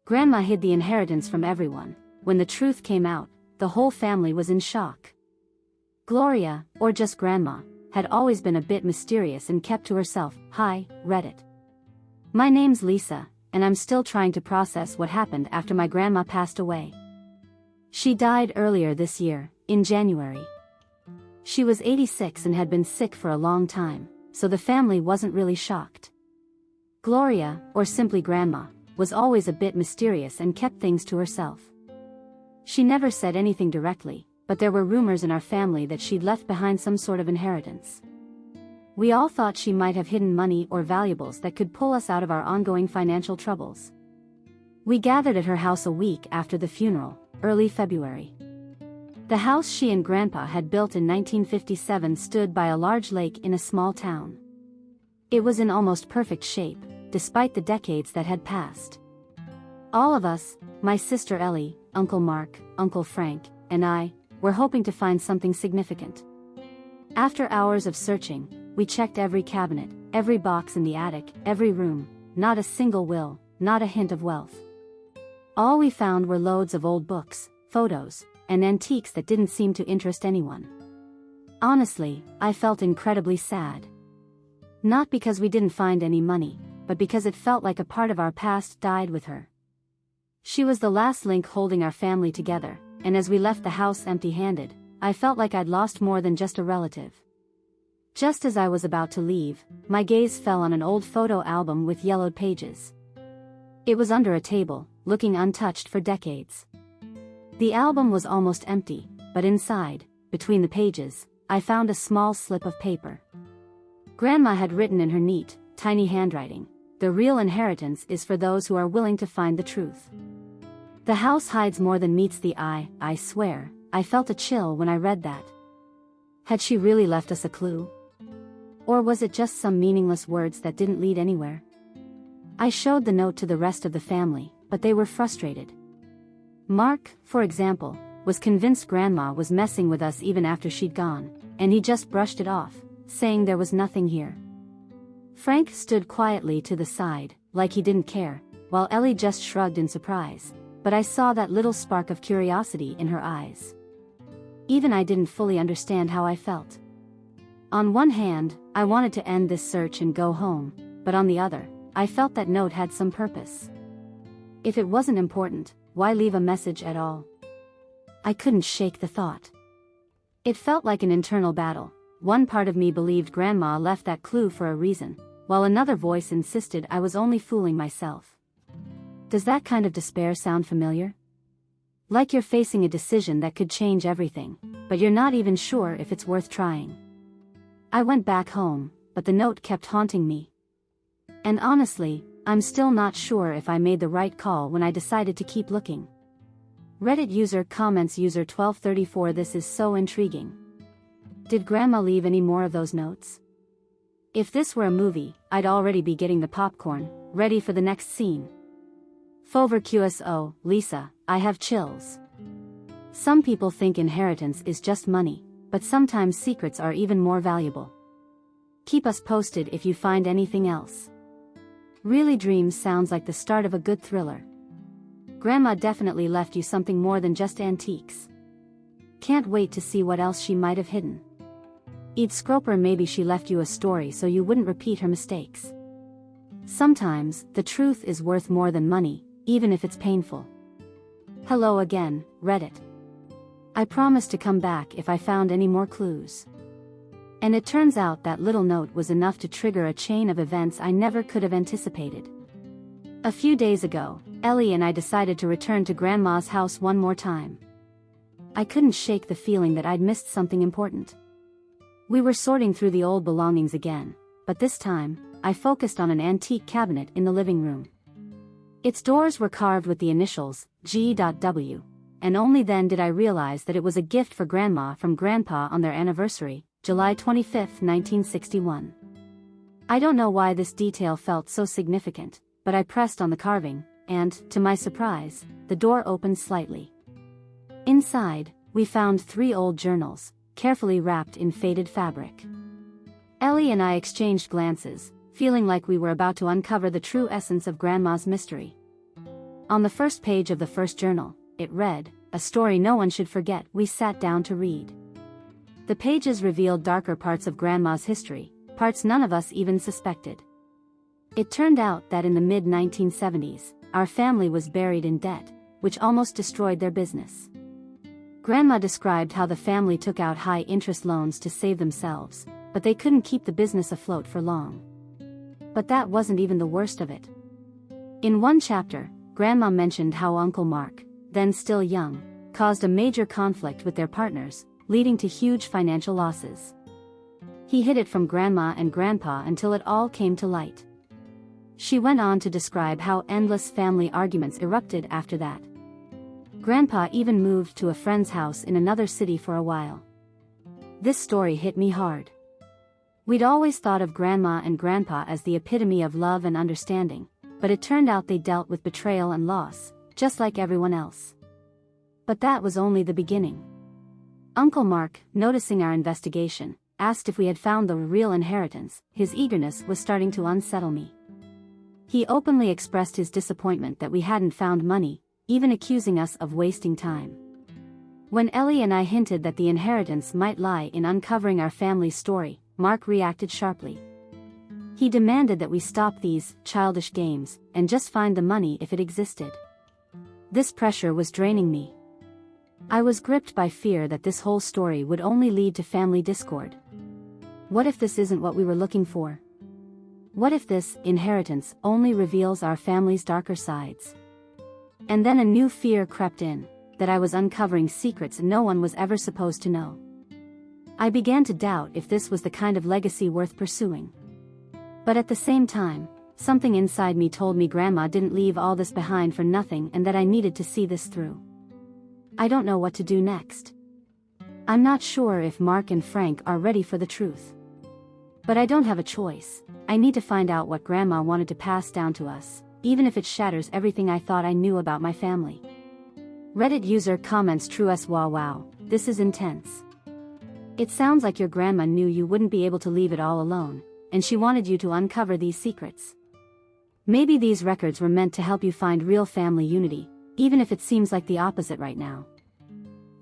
Grandma hid the inheritance from everyone. When the truth came out, the whole family was in shock. Gloria, or just Grandma, had always been a bit mysterious and kept to herself. Hi, Reddit. My name's Lisa, and I'm still trying to process what happened after my grandma passed away. She died earlier this year, in January. She was 86 and had been sick for a long time, so the family wasn't really shocked. Gloria, or simply Grandma, was always a bit mysterious and kept things to herself. She never said anything directly, but there were rumors in our family that she'd left behind some sort of inheritance. We all thought she might have hidden money or valuables that could pull us out of our ongoing financial troubles. We gathered at her house a week after the funeral, early February. The house she and Grandpa had built in 1957 stood by a large lake in a small town. It was in almost perfect shape, despite the decades that had passed. All of us, my sister Ellie, Uncle Mark, Uncle Frank, and I, were hoping to find something significant. After hours of searching, we checked every cabinet, every box in the attic, every room. Not a single will, not a hint of wealth. All we found were loads of old books, photos, and antiques that didn't seem to interest anyone. Honestly, I felt incredibly sad. Not because we didn't find any money, but because it felt like a part of our past died with her. She was the last link holding our family together, and as we left the house empty-handed, I felt like I'd lost more than just a relative. Just as I was about to leave, my gaze fell on an old photo album with yellowed pages. It was under a table, looking untouched for decades. The album was almost empty, but inside, between the pages, I found a small slip of paper. Grandma had written in her neat, tiny handwriting, "The real inheritance is for those who are willing to find the truth." The house hides more than meets the eye. I swear, I felt a chill when I read that. Had she really left us a clue? Or was it just some meaningless words that didn't lead anywhere? I showed the note to the rest of the family, but they were frustrated. Mark, for example, was convinced Grandma was messing with us even after she'd gone, and he just brushed it off, saying there was nothing here. Frank stood quietly to the side, like he didn't care, while Ellie just shrugged in surprise, but I saw that little spark of curiosity in her eyes. Even I didn't fully understand how I felt. On one hand, I wanted to end this search and go home, but on the other, I felt that note had some purpose. If it wasn't important, why leave a message at all? I couldn't shake the thought. It felt like an internal battle. One part of me believed Grandma left that clue for a reason, while another voice insisted I was only fooling myself. Does that kind of despair sound familiar? Like you're facing a decision that could change everything, but you're not even sure if it's worth trying. I went back home, but the note kept haunting me. And honestly, I'm still not sure if I made the right call when I decided to keep looking. Reddit user comments user 1234 "This is so intriguing. Did Grandma leave any more of those notes? If this were a movie, I'd already be getting the popcorn, ready for the next scene." Fover QSO, Lisa, I have chills. Some people think inheritance is just money, but sometimes secrets are even more valuable. Keep us posted if you find anything else. Really Dreams sounds like the start of a good thriller. Grandma definitely left you something more than just antiques. Can't wait to see what else she might have hidden. Eid Scroper, maybe she left you a story so you wouldn't repeat her mistakes. Sometimes, the truth is worth more than money, even if it's painful. Hello again, Reddit. I promised to come back if I found any more clues. And it turns out that little note was enough to trigger a chain of events I never could have anticipated. A few days ago, Ellie and I decided to return to Grandma's house one more time. I couldn't shake the feeling that I'd missed something important. We were sorting through the old belongings again, but this time, I focused on an antique cabinet in the living room. Its doors were carved with the initials, G.W., and only then did I realize that it was a gift for Grandma from Grandpa on their anniversary, July 25, 1961. I don't know why this detail felt so significant, but I pressed on the carving, and, to my surprise, the door opened slightly. Inside, we found 3 old journals, carefully wrapped in faded fabric. Ellie and I exchanged glances, feeling like we were about to uncover the true essence of Grandma's mystery. On the first page of the first journal, it read, "A story no one should forget." We sat down to read. The pages revealed darker parts of Grandma's history, parts none of us even suspected. It turned out that in the mid-1970s, our family was buried in debt, which almost destroyed their business. Grandma described how the family took out high-interest loans to save themselves, but they couldn't keep the business afloat for long. But that wasn't even the worst of it. In one chapter, Grandma mentioned how Uncle Mark, then still young, caused a major conflict with their partners, leading to huge financial losses. He hid it from Grandma and Grandpa until it all came to light. She went on to describe how endless family arguments erupted after that. Grandpa even moved to a friend's house in another city for a while. This story hit me hard. We'd always thought of Grandma and Grandpa as the epitome of love and understanding, but it turned out they dealt with betrayal and loss, just like everyone else. But that was only the beginning. Uncle Mark, noticing our investigation, asked if we had found the real inheritance. His eagerness was starting to unsettle me. He openly expressed his disappointment that we hadn't found money, even accusing us of wasting time. When Ellie and I hinted that the inheritance might lie in uncovering our family's story, Mark reacted sharply. He demanded that we stop these childish games and just find the money if it existed. This pressure was draining me. I was gripped by fear that this whole story would only lead to family discord. What if this isn't what we were looking for? What if this inheritance only reveals our family's darker sides? And then a new fear crept in, that I was uncovering secrets no one was ever supposed to know. I began to doubt if this was the kind of legacy worth pursuing. But at the same time, something inside me told me Grandma didn't leave all this behind for nothing and that I needed to see this through. I don't know what to do next. I'm not sure if Mark and Frank are ready for the truth. But I don't have a choice. I need to find out what Grandma wanted to pass down to us, even if it shatters everything I thought I knew about my family. Reddit user comments, "Truestories, wow, this is intense. It sounds like your grandma knew you wouldn't be able to leave it all alone, and she wanted you to uncover these secrets. Maybe these records were meant to help you find real family unity, even if it seems like the opposite right now."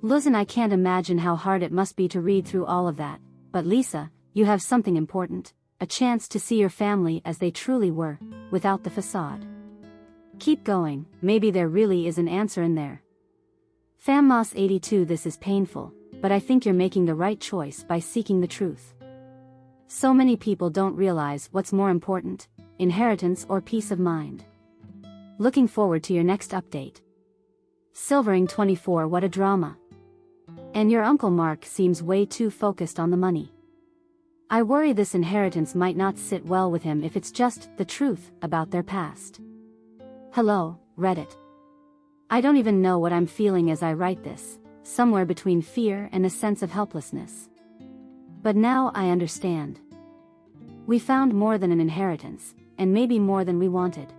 Listen, I can't imagine how hard it must be to read through all of that, but Lisa, you have something important, a chance to see your family as they truly were, without the facade. Keep going, maybe there really is an answer in there. FamMoss82, this is painful, but I think you're making the right choice by seeking the truth. So many people don't realize what's more important, inheritance or peace of mind. Looking forward to your next update. Silvering24, what a drama. And your Uncle Mark seems way too focused on the money. I worry this inheritance might not sit well with him if it's just the truth about their past. Hello, Reddit. I don't even know what I'm feeling as I write this, somewhere between fear and a sense of helplessness. But now I understand. We found more than an inheritance, and maybe more than we wanted.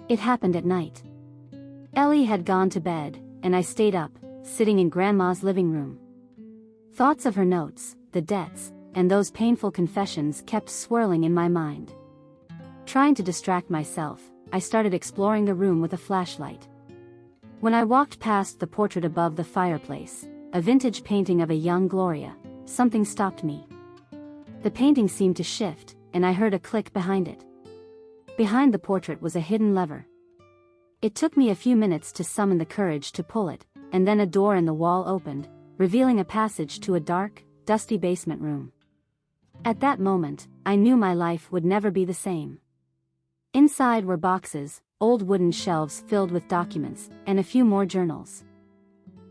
It happened at night. Ellie had gone to bed, and I stayed up, sitting in Grandma's living room. Thoughts of her notes, the debts, and those painful confessions kept swirling in my mind. Trying to distract myself, I started exploring the room with a flashlight. When I walked past the portrait above the fireplace, a vintage painting of a young Gloria, something stopped me. The painting seemed to shift, and I heard a click behind it. Behind the portrait was a hidden lever. It took me a few minutes to summon the courage to pull it, and then a door in the wall opened, revealing a passage to a dark, dusty basement room. At that moment, I knew my life would never be the same. Inside were boxes, old wooden shelves filled with documents, and a few more journals.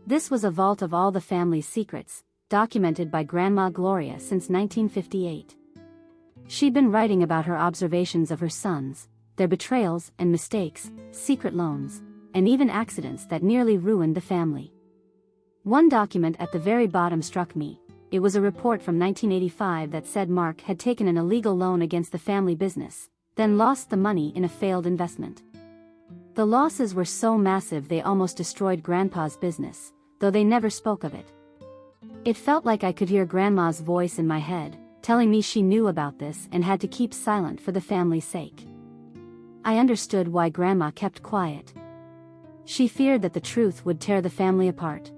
This was a vault of all the family's secrets, documented by Grandma Gloria since 1958. She'd been writing about her observations of her sons, their betrayals and mistakes, secret loans, and even accidents that nearly ruined the family. One document at the very bottom struck me. It was a report from 1985 that said Mark had taken an illegal loan against the family business, then lost the money in a failed investment. The losses were so massive they almost destroyed Grandpa's business, though they never spoke of it. It felt like I could hear Grandma's voice in my head, telling me she knew about this and had to keep silent for the family's sake. I understood why Grandma kept quiet. She feared that the truth would tear the family apart.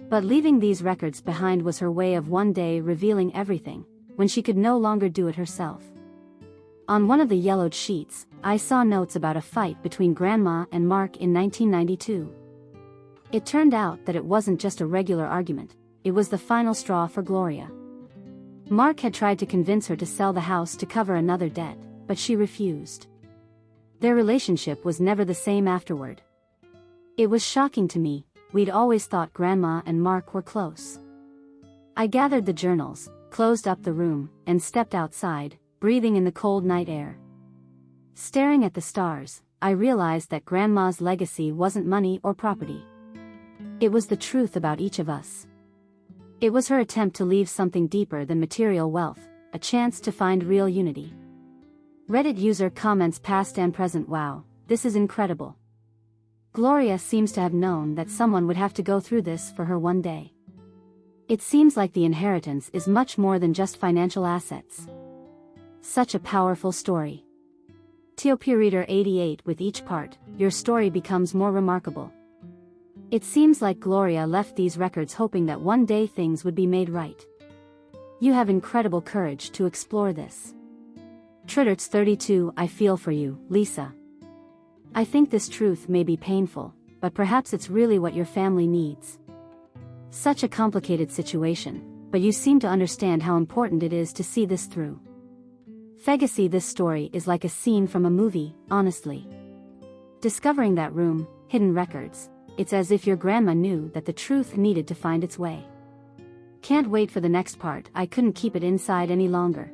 But leaving these records behind was her way of one day revealing everything, when she could no longer do it herself. On one of the yellowed sheets, I saw notes about a fight between Grandma and Mark in 1992. It turned out that it wasn't just a regular argument, it was the final straw for Gloria. Mark had tried to convince her to sell the house to cover another debt, but she refused. Their relationship was never the same afterward. It was shocking to me, we'd always thought Grandma and Mark were close. I gathered the journals, closed up the room, and stepped outside, breathing in the cold night air. Staring at the stars, I realized that Grandma's legacy wasn't money or property. It was the truth about each of us. It was her attempt to leave something deeper than material wealth, a chance to find real unity. Reddit user comments past and present. Wow, this is incredible. Gloria seems to have known that someone would have to go through this for her one day. It seems like the inheritance is much more than just financial assets. Such a powerful story. TOP Reader 88. With each part, your story becomes more remarkable. It seems like Gloria left these records hoping that one day things would be made right. You have incredible courage to explore this. Tritterts 32. I feel for you, Lisa. I think this truth may be painful, but perhaps it's really what your family needs. Such a complicated situation, but you seem to understand how important it is to see this through. Fegacy. This story is like a scene from a movie, honestly. Discovering that room, hidden records, it's as if your grandma knew that the truth needed to find its way. Can't wait for the next part. I couldn't keep it inside any longer.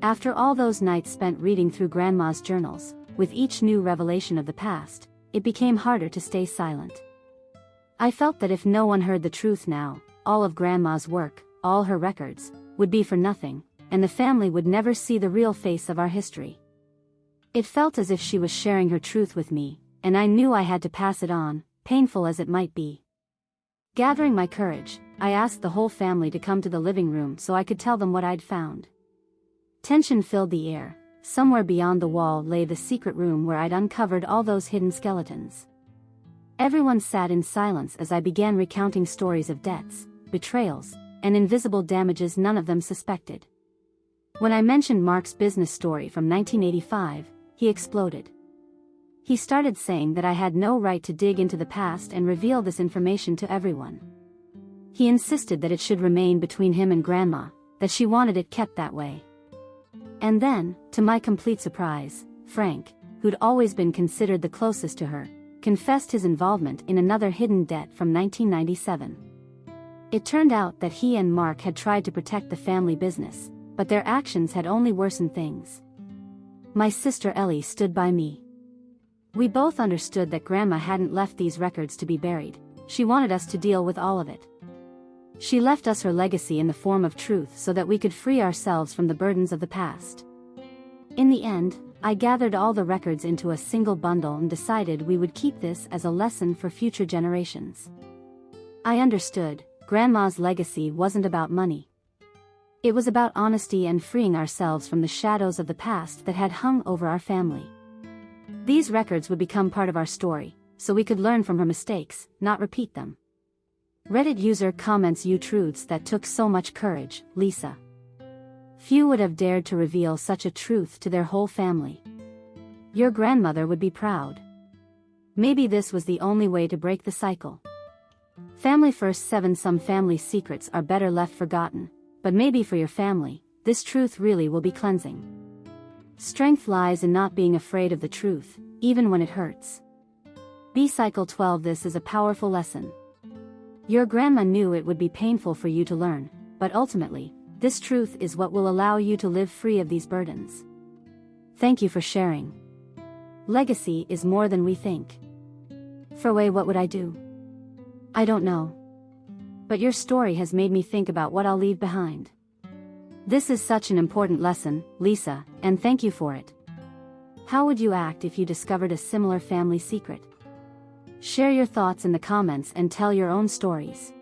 After all those nights spent reading through Grandma's journals, with each new revelation of the past, it became harder to stay silent. I felt that if no one heard the truth now, all of Grandma's work, all her records, would be for nothing, and the family would never see the real face of our history. It felt as if she was sharing her truth with me, and I knew I had to pass it on, painful as it might be. Gathering my courage, I asked the whole family to come to the living room so I could tell them what I'd found. Tension filled the air. Somewhere beyond the wall lay the secret room where I'd uncovered all those hidden skeletons. Everyone sat in silence as I began recounting stories of debts, betrayals, and invisible damages none of them suspected. When I mentioned Mark's business story from 1985, he exploded. He started saying that I had no right to dig into the past and reveal this information to everyone. He insisted that it should remain between him and Grandma, that she wanted it kept that way. And then, to my complete surprise, Frank, who'd always been considered the closest to her, confessed his involvement in another hidden debt from 1997. It turned out that he and Mark had tried to protect the family business, but their actions had only worsened things. My sister Ellie stood by me. We both understood that Grandma hadn't left these records to be buried. She wanted us to deal with all of it. She left us her legacy in the form of truth so that we could free ourselves from the burdens of the past. In the end, I gathered all the records into a single bundle and decided we would keep this as a lesson for future generations. I understood, Grandma's legacy wasn't about money. It was about honesty and freeing ourselves from the shadows of the past that had hung over our family. These records would become part of our story, so we could learn from her mistakes, not repeat them. Reddit user comments. You truths that took so much courage, Lisa. Few would have dared to reveal such a truth to their whole family. Your grandmother would be proud. Maybe this was the only way to break the cycle. Family first. 7 Some family secrets are better left forgotten, but maybe for your family, this truth really will be cleansing. Strength lies in not being afraid of the truth, even when it hurts. Cycle 12 This is a powerful lesson. Your grandma knew it would be painful for you to learn, but ultimately, this truth is what will allow you to live free of these burdens. Thank you for sharing. Legacy is more than we think. Furway, what would I do? I don't know. But your story has made me think about what I'll leave behind. This is such an important lesson, Lisa, and thank you for it. How would you act if you discovered a similar family secret? Share your thoughts in the comments and tell your own stories.